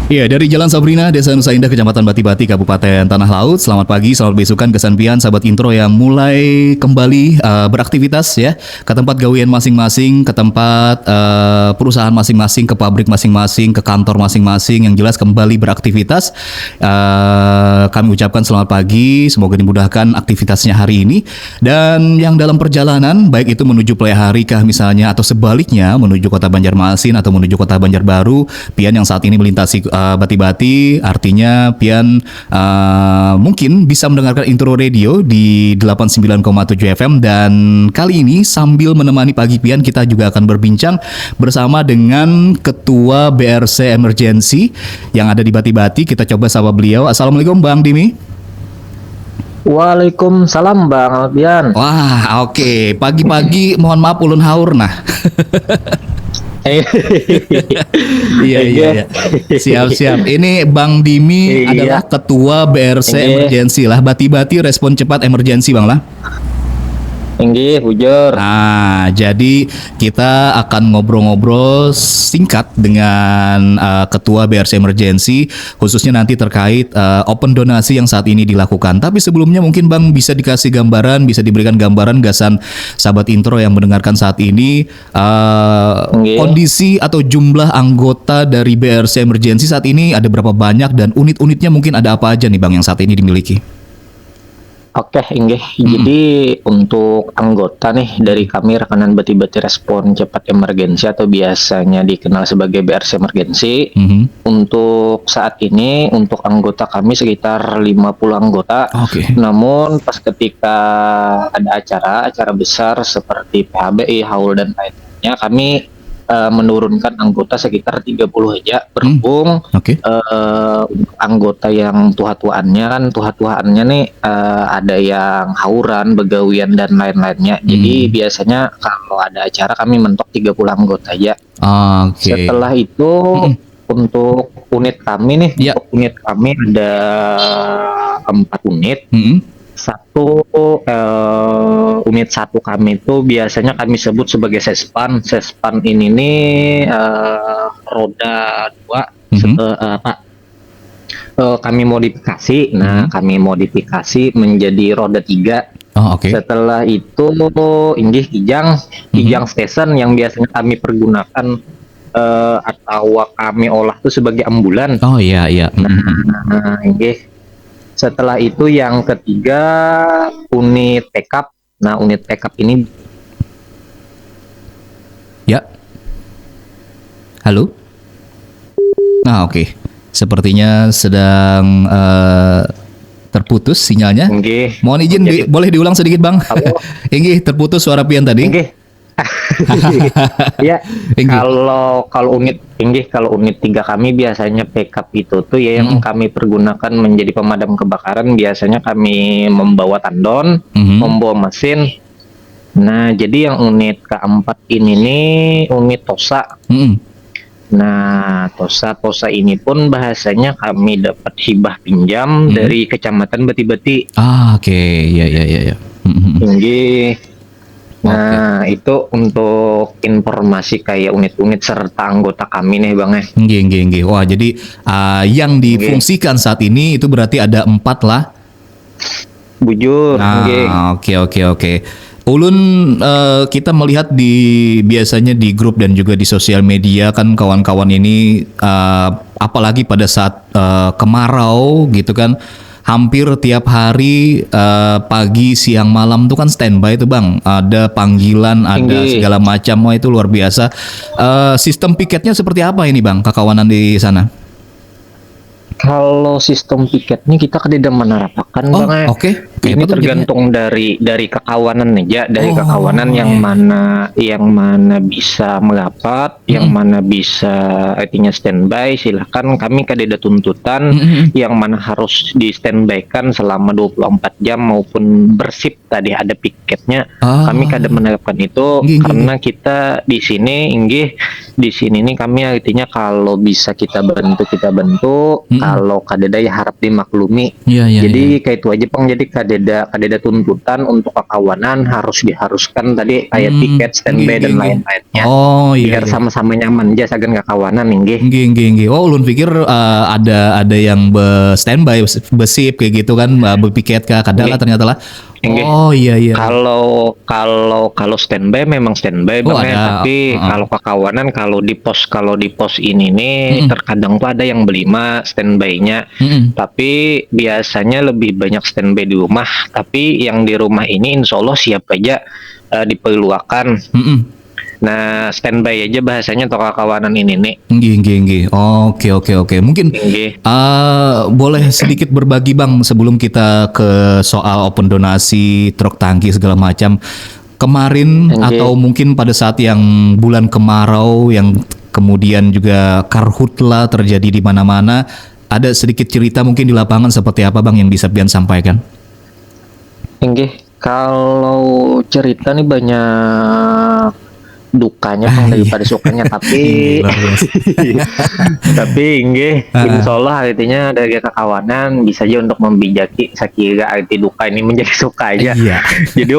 Iya, dari Jalan Sabrina, Desa Nusa Indah, Kecamatan Bati-Bati, Kabupaten Tanah Laut. Selamat pagi, selamat besukan kesampian sahabat intro yang mulai kembali beraktivitas ya ke tempat gawean masing-masing, ke tempat perusahaan masing-masing, ke pabrik masing-masing, ke kantor masing-masing. Yang jelas kembali beraktivitas. Kami ucapkan selamat pagi, semoga dimudahkan aktivitasnya hari ini. Dan yang dalam perjalanan, baik itu menuju Playahari kah misalnya, atau sebaliknya menuju Kota Banjarmasin atau menuju Kota Banjarbaru, pian yang saat ini melintasi Bati-Bati, artinya pian mungkin bisa mendengarkan intro radio di 89,7 FM. Dan kali ini sambil menemani pagi pian, kita juga akan berbincang bersama dengan Ketua BRC Emergency yang ada di Bati-Bati. Kita coba sapa beliau. Assalamualaikum Bang Dimi. Waalaikumsalam Bang Albian. Wah, oke. Pagi-pagi mohon maaf ulun haur nah. Iya. Siap. Ini Bang Dimi adalah Ketua BRC Emergency lah. Bati-Bati Respon Cepat Emergency Bang lah. Inggih, bujur. Nah, jadi kita akan ngobrol-ngobrol singkat dengan Ketua BRC Emergency, khususnya nanti terkait open donasi yang saat ini dilakukan. Tapi sebelumnya mungkin Bang bisa dikasih gambaran, bisa diberikan gambaran gasan sahabat intro yang mendengarkan saat ini, kondisi atau jumlah anggota dari BRC Emergency saat ini ada berapa banyak dan unit-unitnya mungkin ada apa aja nih Bang yang saat ini dimiliki? Oke, inggih. Jadi untuk anggota nih dari kami rekanan Bati-Bati Respon Cepat Emergency atau biasanya dikenal sebagai BRC Emergency. Untuk saat ini untuk anggota kami sekitar 50 anggota. Namun pas ketika ada acara besar seperti PHBI, haul dan lainnya, kami menurunkan anggota sekitar 30 aja berhubung untuk anggota yang tuha-tuhaannya nih ada yang hauran, begawian dan lain-lainnya. Jadi biasanya kalau ada acara kami mentok 30 anggota aja. Setelah itu untuk unit kami nih, untuk unit kami ada 4 unit. Unit satu kami itu biasanya kami sebut sebagai sespan. Sespan ini nih roda 2 kami modifikasi. Kami modifikasi menjadi roda 3. Setelah itu inggih kijang station yang biasanya kami pergunakan atau kami olah itu sebagai ambulan. Inggih. Setelah itu yang ketiga unit backup. Nah, unit backup ini Halo? Sepertinya sedang terputus sinyalnya. Mohon izin boleh diulang sedikit Bang. Inggih, terputus suara pian tadi. Ya, kalau unit 3 kami biasanya backup itu tuh ya yang kami pergunakan menjadi pemadam kebakaran. Biasanya kami membawa tandon, membawa mesin. Nah, jadi yang unit keempat ini nih unit TOSA. Nah, TOSA ini pun bahasanya kami dapat hibah pinjam dari Kecamatan Bati-Bati. Iya. Nah, itu untuk informasi kayak unit-unit serta anggota kami nih Bang. Nggih. Wah, jadi yang difungsikan saat ini itu berarti ada 4 lah. Bujur. Oke. Ulun kita melihat biasanya di grup dan juga di sosial media kan kawan-kawan ini apalagi pada saat kemarau gitu kan, hampir tiap hari pagi, siang, malam tuh kan standby tuh Bang. Ada panggilan, ada segala macam. Wah, itu luar biasa. Sistem piketnya seperti apa ini Bang, kekawanan di sana? Kalau sistem piketnya kita tidak menerapkan Bang. Ini tergantung dari kekawanan aja, dari kekawanan yang mana bisa merapat, yang mana bisa artinya standby, silahkan. Kami kada tuntutan yang mana harus di standby-kan selama 24 jam maupun bersip tadi ada piketnya. Kami kada menerapkan itu karena kita di sini nih kami artinya kalau bisa kita bantu kalau kadeda ya harap dimaklumi. Iya, iya, Jadi iya. kayak itu aja Pang, jadi kadeda tuntutan untuk kekawanan diharuskan tadi kayak Hmm, tiket nggih, standby nggih, dan nggih. lain-lainnya Oh, iya, biar iya. sama-sama nyaman aja sagan kekawanan inggih. Nggih, nggih, nggih. Oh, ulun pikir ada yang standby besip kayak gitu kan, berpiket kah kadang lah Inggih, ternyata lah. inggih. Oh, iya, iya, iya. Kalau standby memang standby Oh, Bang ya, ada. tapi Heeh. kalau kekawanan kalau di pos ini nih Mm-mm. terkadang tuh ada yang berlima standby-nya. Mm-mm. Tapi biasanya lebih banyak standby di rumah, tapi yang di rumah ini insya Allah siap aja diperluakan. Mm-mm. Nah, standby aja bahasanya toko kawanan ini nih. Nggih, nggih, nggih. Oke, oke, oke. Mungkin Inggih. boleh sedikit berbagi Bang sebelum kita ke soal open donasi, truk tangki segala macam. Kemarin Inggih. atau mungkin pada saat yang bulan kemarau yang kemudian juga karhutla terjadi di mana-mana, ada sedikit cerita mungkin di lapangan seperti apa Bang yang bisa Pian sampaikan? Inggih. Kalau cerita nih banyak dukanya Bang Iya. daripada sukanya, tapi Nggih, luar biasa. tapi inggih Heeh. insyaallah artinya dari kekawanan bisa aja untuk membijaki sakira arti duka ini menjadi suka aja. Iya. Jadi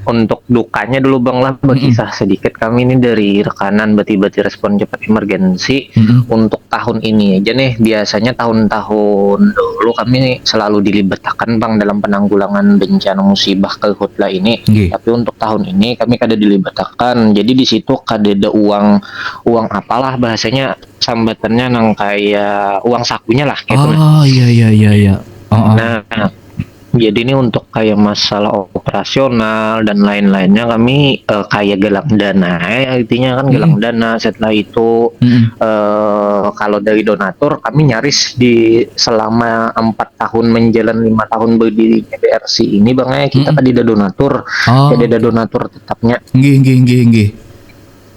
untuk dukanya dulu Bang lah berkisah sedikit, kami ini dari rekanan bati-bati respon cepat emergensi Mm-mm. untuk tahun ini aja nih. Biasanya tahun-tahun dulu kami selalu dilibatkan Bang dalam penanggulangan bencana musibah karhutla ini. Nggih. Tapi untuk tahun ini kami kada dilibatkan. Jadi di situ kadeda uang apalah bahasanya sambatannya nang kayak uang sakunya lah gitu. Oh, iya, iya, iya, iya. Oh, oh. Nah, jadi ini untuk kayak masalah operasional dan lain-lainnya kami kayak galang dana, artinya kan galang dana. Setelah itu Mm-mm. kalau dari donatur kami nyaris di selama 4 tahun menjelang 5 tahun berdirinya BRC ini Bang kita tadi ada donatur, Oh, jadi ada donatur tetapnya. nggih, nggih, nggih, nggih.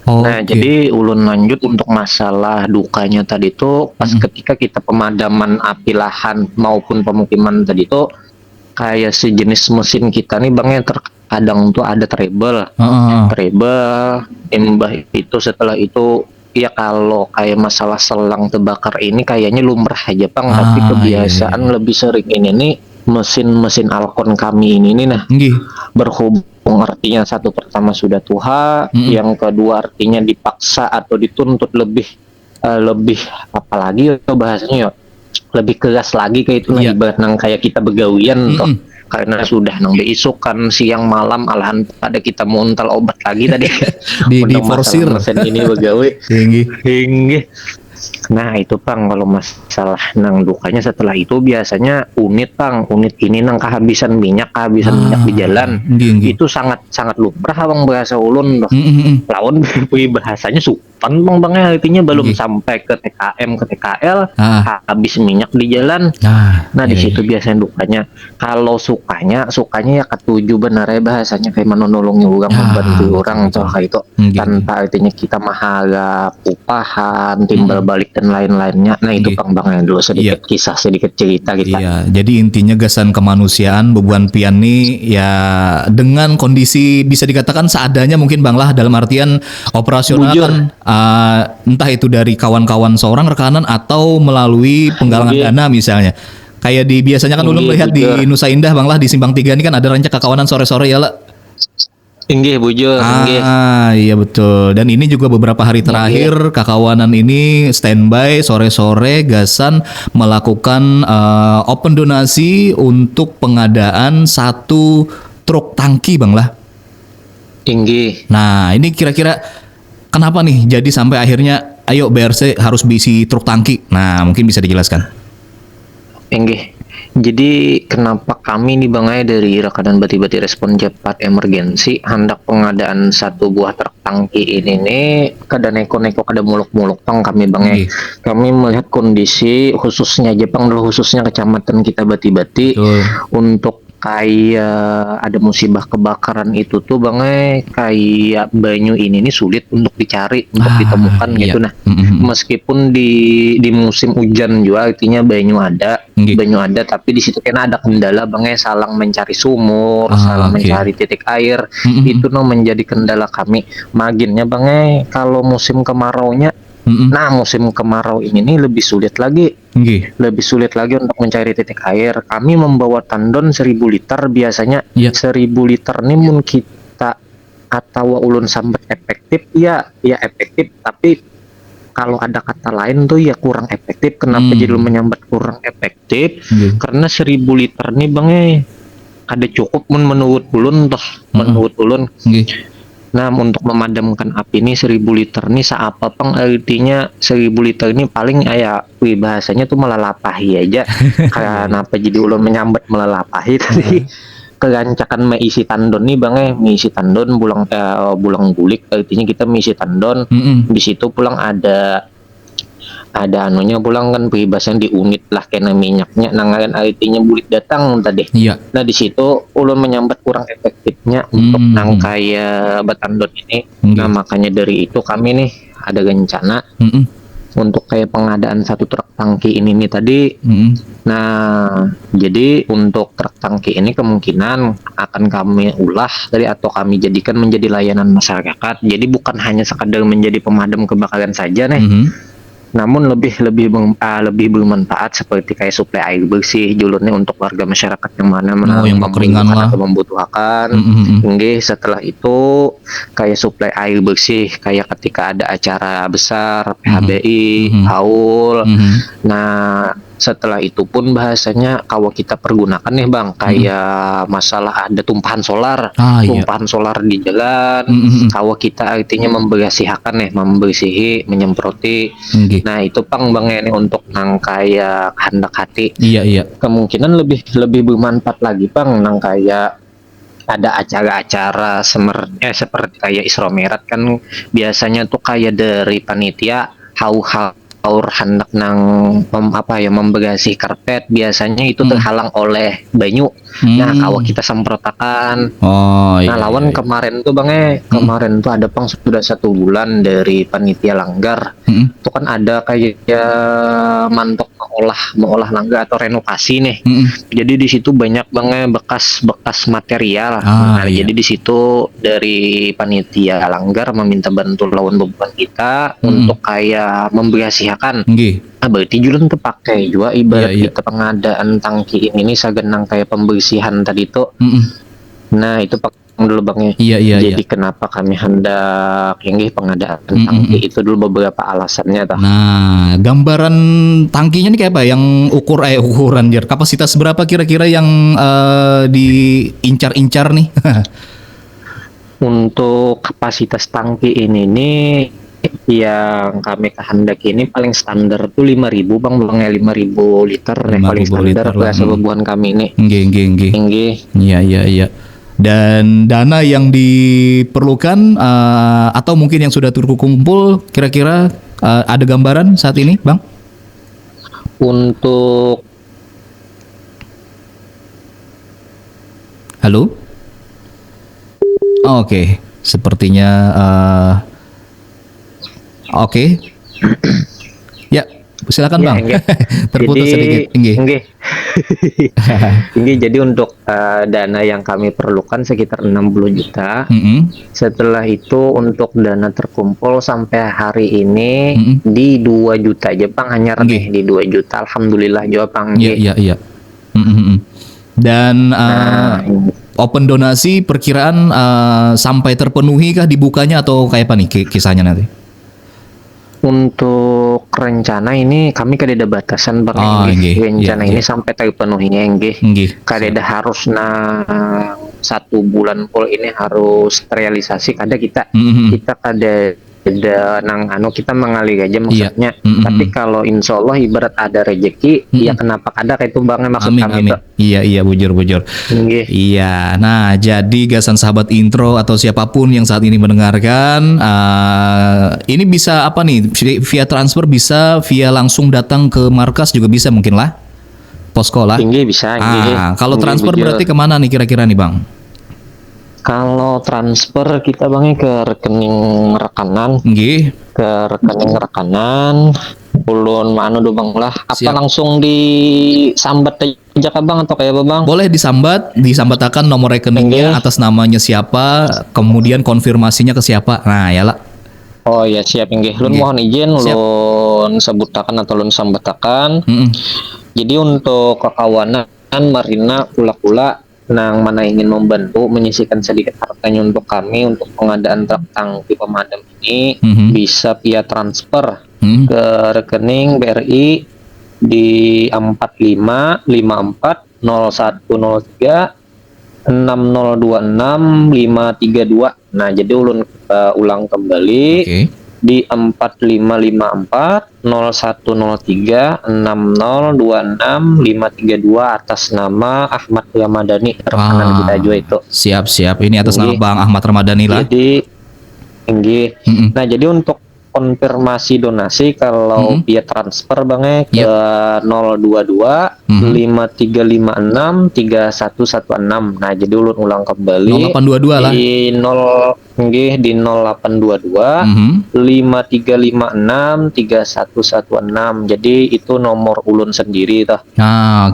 Nah, Oke. jadi ulun lanjut untuk masalah dukanya tadi itu pas ketika kita pemadaman api lahan maupun pemukiman tadi itu kayak sejenis mesin kita nih Bang terkadang tuh ada trouble. Heeh. Trouble, imbah itu setelah itu ya kalau kayak masalah selang terbakar ini kayaknya lumrah aja Bang, tapi Ah, kebiasaan iya, iya. lebih sering ini nih mesin Alcon kami ini nih nah Nggih. berhubung artinya satu pertama sudah tua, yang kedua artinya dipaksa atau dituntut lebih apalagi ya bahasanya ya lebih keras lagi kayak itu Iya. ibarat nang kayak kita begawian toh karena sudah nang beisukan siang malam alahan pada kita muntal obat lagi tadi untuk Diforsir. masalah mesin ini begawi Nggih. hingga. Nah itu Bang kalau masalah nang dukanya setelah itu biasanya unit ini nang kehabisan minyak di jalan Nggih, nggih. itu sangat lumrah Bang bahasa ulun loh. Mm-mm. Lawan bahasanya supan Bang artinya belum Nggih. sampai ke TKM ke TKL habis minyak di jalan. Nah di iya, situ iya. biasanya dukanya. Kalau sukanya ya ketujuh benar ya bahasanya kayak menolongi orang, membantu orang betul. toh kayak itu Nggih, tanpa artinya kita mengharap upahan timbal balik dan lain-lainnya. Nah itu Nggih. Bang yang dulu sedikit kisah sedikit cerita kita. Iya, jadi intinya gasan kemanusiaan bebuan pian nih ya dengan kondisi bisa dikatakan seadanya mungkin Bang lah dalam artian operasional Bujur. kan entah itu dari kawan-kawan seorang rekanan atau melalui penggalangan Nggih. dana misalnya. Kayak di biasanya kan ulun Nggih, melihat di bujur. Nusa Indah Bang lah di Simpang 3 ini kan ada rancak kekawanan sore-sore ya lah. Inggih bujur, inggih. Iya betul. Dan ini juga beberapa hari terakhir kakawanan ini standby sore-sore gasan melakukan open donasi untuk pengadaan 1 truk tangki Bang lah. Inggih. Nah ini kira-kira kenapa nih jadi sampai akhirnya ayo BRC harus bisi truk tangki. Nah mungkin bisa dijelaskan. Inggih. Jadi kenapa kami nih Bang dari rekanan bati-bati respon cepat emergensi hendak pengadaan 1 buah truk tangki ini nih kada neko-neko kada muluk-muluk Bang kami Bang Nggih. Kami melihat kondisi khususnya Jepang dulu khususnya kecamatan kita bati-bati Betul. untuk kayak ada musibah kebakaran itu tuh Bang kayak banyu ini nih sulit untuk dicari untuk ditemukan iya. gitu nah. Mm-mm. Meskipun di musim hujan juga artinya banyu ada Nggih. tapi di situ kena ada kendala Bang salang mencari sumur, oke. salang mencari titik air. Mm-mm. Itu menjadi kendala kami. Maginnya Bang kalau musim kemaraunya Nah, musim kemarau ini nih lebih sulit lagi. Lebih sulit lagi untuk mencari titik air. Kami membawa tandon 1000 liter biasanya. 1000 liter nih mun kita atau ulun sambat efektif ya efektif, tapi kalau ada kata lain tuh ya kurang efektif. Kenapa jadi lu menyambat kurang efektif? Karena 1000 liter nih bang ada cukup menurut ulun toh, menurut ulun. Nah, untuk memadamkan api ini 1000 liter nih seapa pang artinya 1000 liter ini paling bahasanya tuh melalapahi aja. Kenapa jadi ulun menyambat melalapahi tadi? Kegancakan mengisi tandon nih bang mengisi tandon bulang bulik, artinya kita mengisi tandon. Di situ pulang ada anunya pulang kan peribahasanya di unit lah kena minyaknya nangaran artinya bulik datang tadi. Nah di situ ulun menyambat kurang efektifnya untuk nangkaya batandon ini. Nah makanya dari itu kami nih ada rencana untuk kayak pengadaan 1 truk tangki ini nih tadi. Nah jadi untuk truk tangki ini kemungkinan akan kami ulah tadi atau kami jadikan menjadi layanan masyarakat. Jadi bukan hanya sekadar menjadi pemadam kebakaran saja nih. Namun lebih bermanfaat seperti kayak suplai air bersih julurnya untuk warga masyarakat yang mana yang kekeringan lah atau membutuhkan. Setelah itu kayak suplai air bersih kayak ketika ada acara besar PHBI, haul. Nah setelah itu pun bahasanya kalau kita pergunakan nih bang kayak masalah ada tumpahan solar solar di jalan. Kalau kita artinya membersihi menyemproti. Nah itu pang bang ini untuk nang kayak hendak hati. Kemungkinan lebih bermanfaat lagi bang nang kayak ada acara-acara seperti kayak Isra Mi'raj kan biasanya tuh kayak dari panitia hendak membersih karpet biasanya itu terhalang oleh banyu. Nah kalau kita semprotakan lawan kemarin tuh bang kemarin tuh ada pang sudah 1 bulan dari panitia langgar itu kan ada kayak mantok mengolah langgar atau renovasi nih. Jadi di situ banyak bang bekas material. Jadi di situ dari panitia langgar meminta bantu lawan beban kita untuk kayak membersihakan. Berarti julun kepakai juga ibarat kita pengadaan tangki ini sagenang kayak pembersihan tadi tuh. Nah itu dulu bang jadi kenapa kami hendak pengadaan tangki itu dulu beberapa alasannya toh. Nah gambaran tangkinya nih kayak apa yang ukuran kapasitas berapa kira-kira yang diincar-incar nih? Untuk kapasitas tangki ini nih yang kami kehendaki ini paling standar tuh 5.000 bang 5.000 liter paling standar bahasa bebuan kami ini. Iya. Dan dana yang diperlukan atau mungkin yang sudah terkumpul kira-kira ada gambaran saat ini bang? Untuk halo? Oke. Sepertinya oke. Ya, silakan bang. Terputus sedikit. Jadi untuk dana yang kami perlukan sekitar 60 juta. Setelah itu untuk dana terkumpul sampai hari ini di 2 juta aja bang hanya di 2 juta. Alhamdulillah juga bang. Iya. Dan open donasi perkiraan sampai terpenuhi kah dibukanya atau kayak apa nih kisahnya nanti? Untuk rencana ini kami kadeda batasan bang rencana ini sampai terpenuhinya kadeda harus 1 bulan full ini harus realisasi kita kita mengalir aja maksudnya. Tapi kalau insya Allah ibarat ada rezeki ya kenapa kada itu bang maksud kami. Iya bujur. Iya. Nah jadi gasan sahabat intro atau siapapun yang saat ini mendengarkan ini bisa apa nih via transfer, bisa via langsung datang ke markas juga bisa mungkin lah, posko lah. Bisa. Kalau transfer berarti kemana nih kira-kira nih bang? Kalau transfer kita bang ke rekening rekanan. Ke rekening rekanan. Ulun do bang lah. Apa langsung disambat aja kah bang atau kayak apa bang? Boleh disambatkan nomor rekeningnya atas namanya siapa, kemudian konfirmasinya ke siapa. Nah, ya lah. Oh ya siap inggih. Lun Nggih. mohon izin Siap. lun sebutakan atau lun sambatakan. Mm-mm. Jadi untuk kekawanan Marina kula-kula nang mana ingin membantu menyisihkan sedikit hartanya untuk kami untuk pengadaan truk tangki pemadam ini Mhm. bisa via transfer Mhm. ke rekening BRI di 45540103 6026 532. Nah, jadi ulun ulang kembali Oke. di 45540103 6026 532 atas nama Ahmad Ramadhani rekanan kita juga itu. Siap. Ini atas nama Inggih. Bang Ahmad Ramadhani lah. Jadi inggih. Mm-mm. Nah, jadi untuk konfirmasi donasi kalau via transfer Bang ke 022 5356 3116. Nah, jadi ulun ulang kembali 0822 lah. di 0 nggih di 0822 5356 3116. Jadi itu nomor ulun sendiri toh.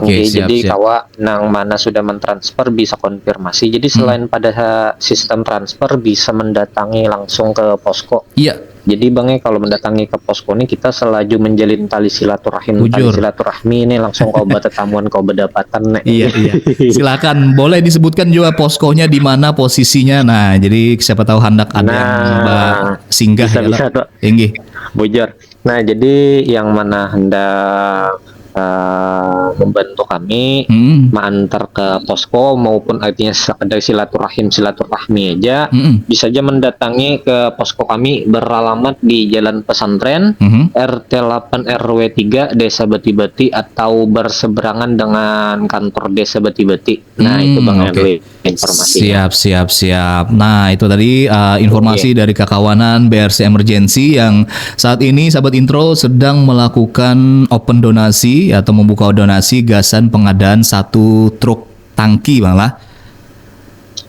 Oke, Oke, siap. jadi kawa nang mana sudah mentransfer bisa konfirmasi. Jadi selain pada sistem transfer bisa mendatangi langsung ke posko. Iya. Jadi kalau mendatangi ke posko ini kita selaju menjalin tali silaturahim. Tali Bujur. silaturahmi ini langsung kau bertetamuan kau berdapatan. Iya. Silakan, boleh disebutkan juga poskonya di mana posisinya. Nah, jadi siapa tahu hendak ada yang Mbak singgah ya. bisa tuh. Inggih. Bujur. Nah, jadi yang mana hendak membantu kami mengantar ke posko maupun artinya sekedar silaturahmi aja bisa aja mendatangi ke posko kami beralamat di Jalan Pesantren RT 8 RW 3 Desa Bati-Bati atau berseberangan dengan kantor Desa Bati-Bati. Nah, itu Bang Henry informasinya. Siap. Nah, itu tadi informasi dari Kakawanan BRC Emergency yang saat ini sahabat intro sedang melakukan open donasi atau membuka donasi gasan pengadaan 1 truk tangki Bang lah.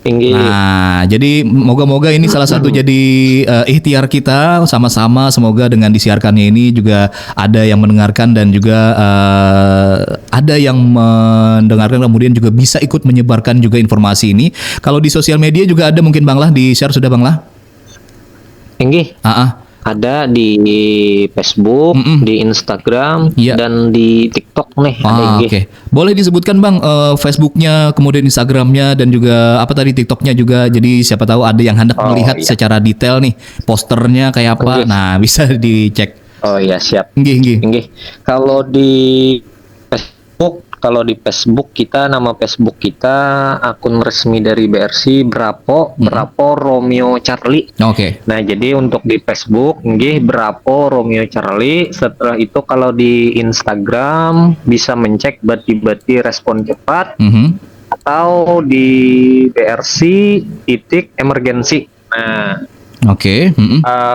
Nah, jadi moga-moga ini salah satu jadi ikhtiar kita sama-sama. Semoga dengan disiarkannya ini juga ada yang mendengarkan dan juga ada yang mendengarkan kemudian juga bisa ikut menyebarkan juga informasi ini. Kalau di sosial media juga ada mungkin Bang lah, di-share sudah Bang lah? Inggih. Ada di Facebook, di Instagram, dan di TikTok nih. Oke. Boleh disebutkan Bang Facebooknya, kemudian Instagramnya dan juga apa tadi TikToknya juga. Jadi siapa tahu ada yang hendak melihat secara detail nih posternya kayak apa. Nah, bisa dicek. Oh iya, siap. Inggih. Kalau di Facebook kita, nama Facebook kita akun resmi dari BRC Brapo Romeo Charlie. Oke. Nah, jadi untuk di Facebook nggih Brapo Romeo Charlie. Setelah itu kalau di Instagram bisa mencek Bati-Bati Respon Cepat atau di BRC emergency. Nah, oke.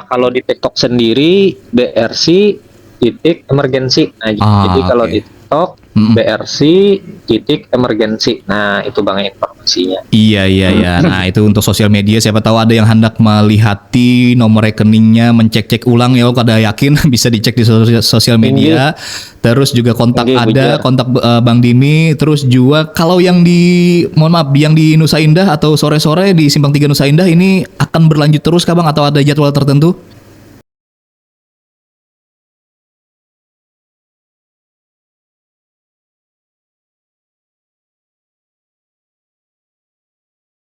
Kalau di TikTok sendiri BRC emergency. Nah, jadi kalau di TikTok BRC emergency. Nah, itu Bang informasinya. Iya. Nah, itu untuk sosial media. Siapa tahu ada yang hendak melihati nomor rekeningnya, mencek-cek ulang ya. Kada yakin bisa dicek di sosial media. Terus juga kontak kontak Bang Dimi. Terus juga kalau yang yang di Nusa Indah atau sore-sore di Simpang 3 Nusa Indah ini akan berlanjut terus kah Bang atau ada jadwal tertentu?